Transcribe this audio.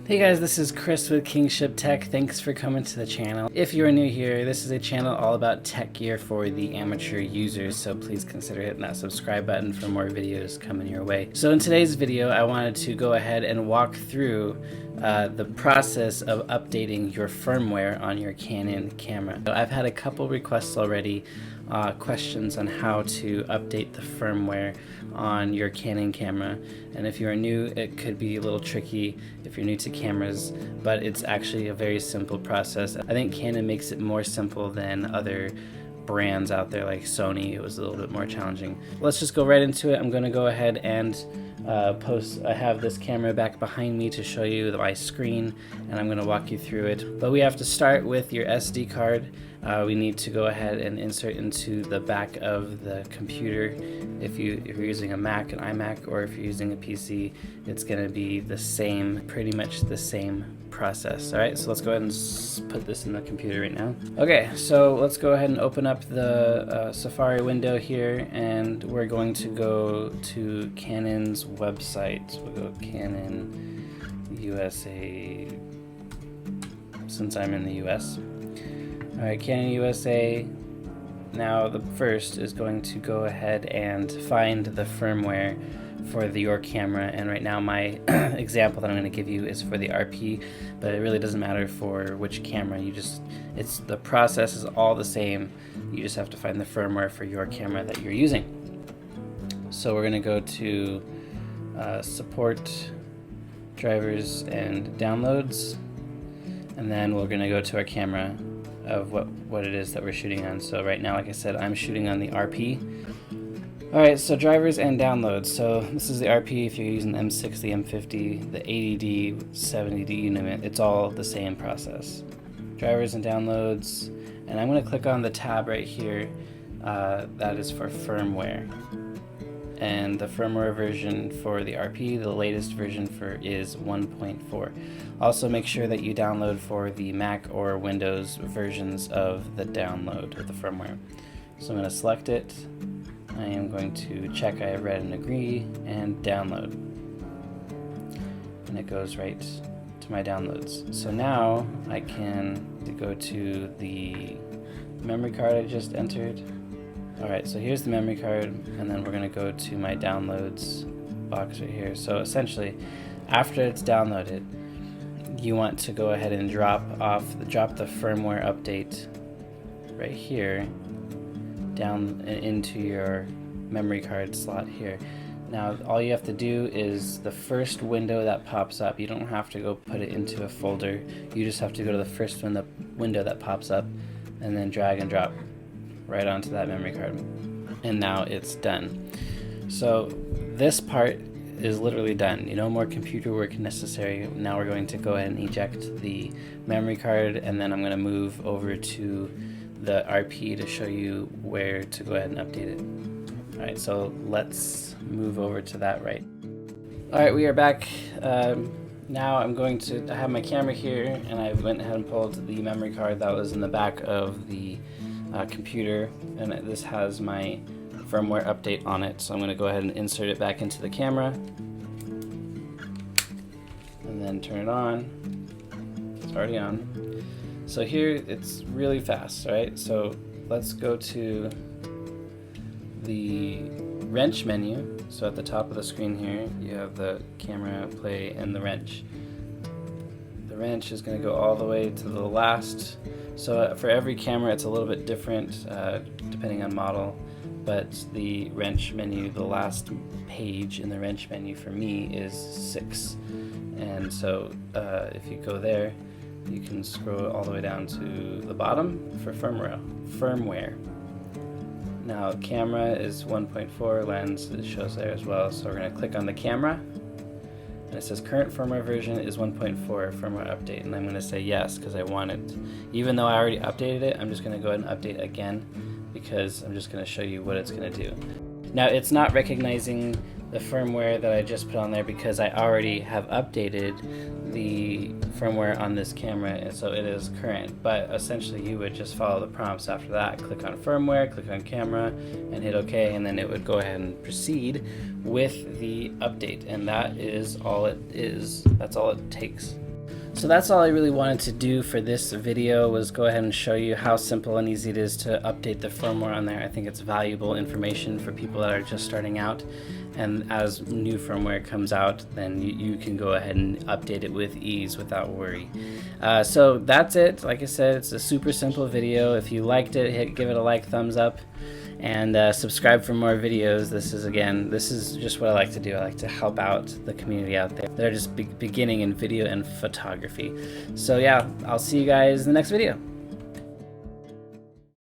Hey guys, this is Chris with Kingship Tech. Thanks for coming to the channel. If you are new here, this is a channel all about tech gear for the amateur users, so please consider hitting that subscribe button for more videos coming your way. So in today's video, I wanted to go ahead and walk through the process of updating your firmware on your Canon camera. So I've had a couple requests already, questions on how to update the firmware on your Canon camera, and if you are new, it could be a little tricky if you're new to cameras, but it's actually a very simple process. I think Canon makes it more simple than other brands out there like Sony. It was a little bit more challenging. Let's just go right into it. I'm going to go ahead and I have this camera back behind me to show you my screen, and I'm going to walk you through it. But we have to start with your SD card. We need to go ahead and insert into the back of the computer. If you're using a Mac, an iMac, or if you're using a PC, it's going to be the same, pretty much the same process. Alright, so let's go ahead and put this in the computer right now. Okay, so let's go ahead and open up the Safari window here, and we're going to go to Canon's website. We'll go Canon USA, since I'm in the US. Alright, Canon USA. Now the first is going to go ahead and find the firmware for your camera, and right now my example that I'm going to give you is for the RP, but it really doesn't matter for which camera. The process is all the same. You just have to find the firmware for your camera that you're using. So we're going to go to support, drivers, and downloads, and then we're going to go to our camera of what it is that we're shooting on. So right now, like I said, I'm shooting on the RP. Alright, so drivers and downloads. So this is the RP if you're using the M6, the M50, the 80D, 70D, you name it. It's all the same process. Drivers and downloads, and I'm going to click on the tab right here that is for firmware. And the firmware version for the RP, the latest version is 1.4. Also make sure that you download for the Mac or Windows versions of the download of the firmware. So I'm going to select it. I am going to check I have read and agree and download. And it goes right to my downloads. So now I can go to the memory card I just entered. Alright, so here's the memory card, and then we're going to go to my downloads box right here. So essentially, after it's downloaded, you want to go ahead and drop the firmware update right here down into your memory card slot here. Now all you have to do is the first window that pops up, you don't have to go put it into a folder, you just have to go to the first window that pops up and then drag and drop right onto that memory card, and now it's done. So this part is literally done. No more computer work necessary. Now we're going to go ahead and eject the memory card, and then I'm going to move over to the RP to show you where to go ahead and update it. Alright, so let's move over to that right. Alright, we are back. Now I have my camera here, and I went ahead and pulled the memory card that was in the back of the computer, and this has my firmware update on it. So I'm going to go ahead and insert it back into the camera and then turn it on. It's already on. So here it's really fast, right? So let's go to the wrench menu. So at the top of the screen here you have the camera, play, and the wrench. The wrench is going to go all the way to the last. So for every camera it's a little bit different depending on model, but the wrench menu, the last page in the wrench menu for me is 6. And so if you go there, you can scroll all the way down to the bottom for firmware. Now camera is 1.4, lens, it shows there as well. So we're going to click on the camera, and it says current firmware version is 1.4 firmware update, and I'm going to say yes because I want it. Even though I already updated it, I'm just going to go ahead and update again because I'm just going to show you what it's going to do. Now it's not recognizing the firmware that I just put on there because I already have updated the firmware on this camera, and so it is current. But essentially you would just follow the prompts after that. Click on firmware, click on camera, and hit OK, and then it would go ahead and proceed with the update, and that is all it is. That's all it takes. So that's all I really wanted to do for this video, was go ahead and show you how simple and easy it is to update the firmware on there. I think it's valuable information for people that are just starting out, and as new firmware comes out, then you can go ahead and update it with ease without worry. So that's it. Like I said, it's a super simple video. If you liked it, give it a like, thumbs up, and subscribe for more videos. This is just what I like to do. I like to help out the community out there. They're just beginning in video and photography. So yeah, I'll see you guys in the next video.